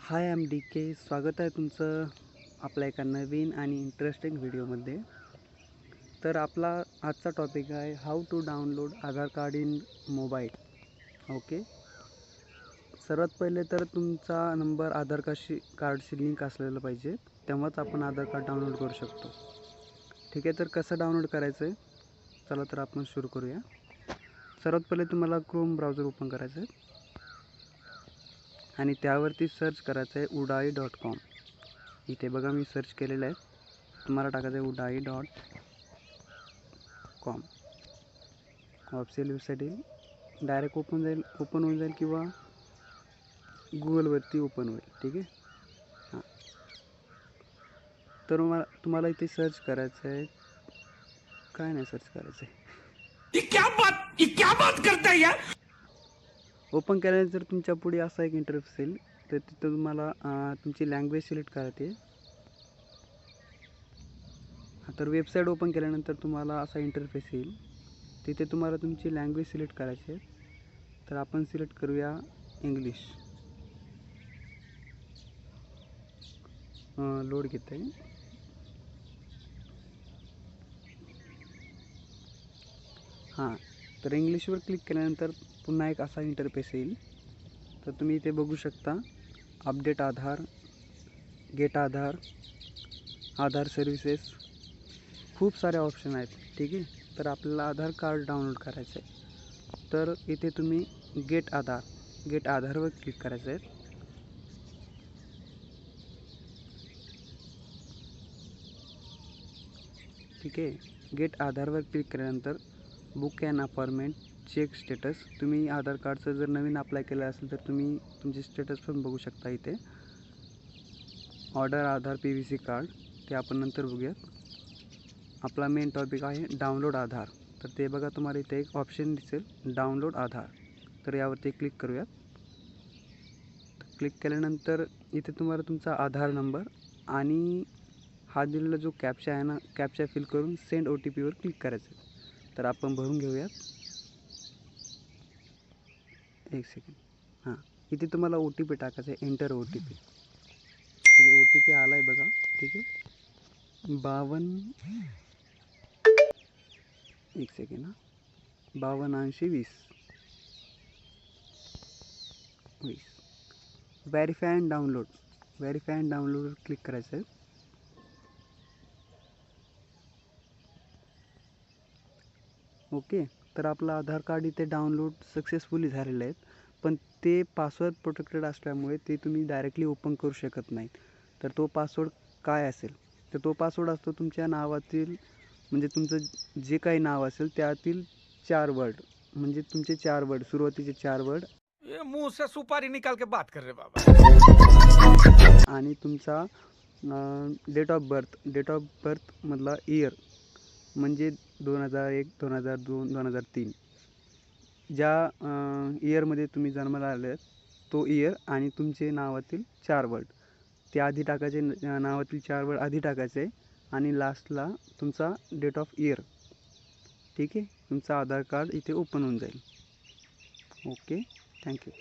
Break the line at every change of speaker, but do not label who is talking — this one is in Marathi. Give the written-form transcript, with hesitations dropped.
हाय एम डी के, स्वागत आहे तुमचं आपल्या एका नवीन आणि इंटरेस्टिंग व्हिडिओमध्ये. तर आपला आजचा टॉपिक आहे how to download Aadhaar card in mobile. Okay, सर्वात पहिले तर तुमचा नंबर आधार कार्डशी लिंक असलेला पाहिजे, तेव्हाच आपण आधार कार्ड डाउनलोड करू शकतो. ठीक आहे, तर कसं डाउनलोड करायचं आहे, चला तर आपण सुरू करूया. सर्वात पहिले तुम्हाला क्रोम ब्राउझर ओपन करायचं आहे आणि त्यावरती सर्च करायचं आहे udai.com. इथे बघा मी सर्च केलेलं आहे, तुम्हाला टाकायचं आहे udai.com. ऑफिशियल वेबसाईट येईल, डायरेक्ट ओपन होऊन जाईल किंवा गुगलवरती ओपन होईल. ठीक आहे, हां. तर तुम्हाला इथे सर्च करायचं आहे, काय नाही सर्च करायचं आहे,
ये क्या बात करता है यार.
ओपन केल्यानंतर तुमच्या पुढे असा एक इंटरफेस येईल. तर तिथं तुम्हाला तुमची लँग्वेज सिलेक्ट करायची आहे. तर वेबसाईट ओपन केल्यानंतर तुम्हाला असा इंटरफेस येईल, तिथे तुम्हाला तुमची लँग्वेज सिलेक्ट करायची आहे. तर आपण सिलेक्ट करूया इंग्लिश. लोड घेत आहे. हां, तर इंग्लिशवर क्लिक केल्यानंतर पुन्हा एक असा इंटरफेस येईल. तर तुम्ही इथे बघू शकता अपडेट आधार, गेट आधार, आधार सर्व्हिसेस, खूप सारे ऑप्शन आहेत. ठीक आहे, तर आपल्याला आधार कार्ड डाउनलोड करायचं आहे. तर इथे तुम्ही गेट आधारवर क्लिक करायचं आहे. ठीक आहे, गेट आधारवर क्लिक केल्यानंतर book and appointment, check status. तुम्ही आधार कार्डचं जर नवीन अप्लाय केलं असेल तर तुम्ही तुमचे स्टेटस पण बघू शकता इथे. ऑर्डर आधार PVC कार्ड, ते आपण नंतर बघूयात. आपला मेन टॉपिक आहे डाउनलोड आधार. तर ते बघा, तुम्हाला इथे एक ऑप्शन दिसेल डाउनलोड आधार, तर यावरती क्लिक करूयात. क्लिक केल्यानंतर इथे तुम्हाला तुमचा आधार नंबर आणि हा दिलेला जो कॅप्चा आहे ना, कॅप्चा फिल करून सेंड OTPवर क्लिक करायचं आहे. तर आपण भरून घेऊयात. एक सेकंड. हां, इथे तुम्हाला OTP टाकायचं आहे, एंटर OTP. ठीक आहे, OTP आला आहे बघा. ठीक आहे, 52, एक सेकंड, 528020. व्हेरीफाय अँड डाउनलोडवर क्लिक करायचं आहे. ओके, तर आपलं आधार कार्ड इथे डाउनलोड सक्सेसफुली झालेलं आहे. पण ते पासवर्ड प्रोटेक्टेड असल्यामुळे ते तुम्ही डायरेक्टली ओपन करू शकत नाही. तर तो पासवर्ड काय असेल, तर तो पासवर्ड असतो तुमच्या नावातील, म्हणजे तुमचं जे काही नाव असेल त्यातील 4 वर्ड, म्हणजे तुमचे 4 वर्ड, सुरुवातीचे 4 वर्ड,
ये मुंह से सुपारी निकाल के बात कर रहे बाबा.
आणि तुमचा डेट ऑफ बर्थ मधला इयर, म्हणजे 2001, 2002, 2003, ज्या इयरमध्ये तुम्ही जन्माला आले तो इयर, आणि तुमचे नावातील 4 वर्ड ते आधी टाकायचे. नावातील 4 वर्ड आधी टाकायचे आणि लास्टला तुमचा डेट ऑफ इयर. ठीक आहे, तुमचा आधार कार्ड इथे ओपन होऊन जाईल. Okay, thank you.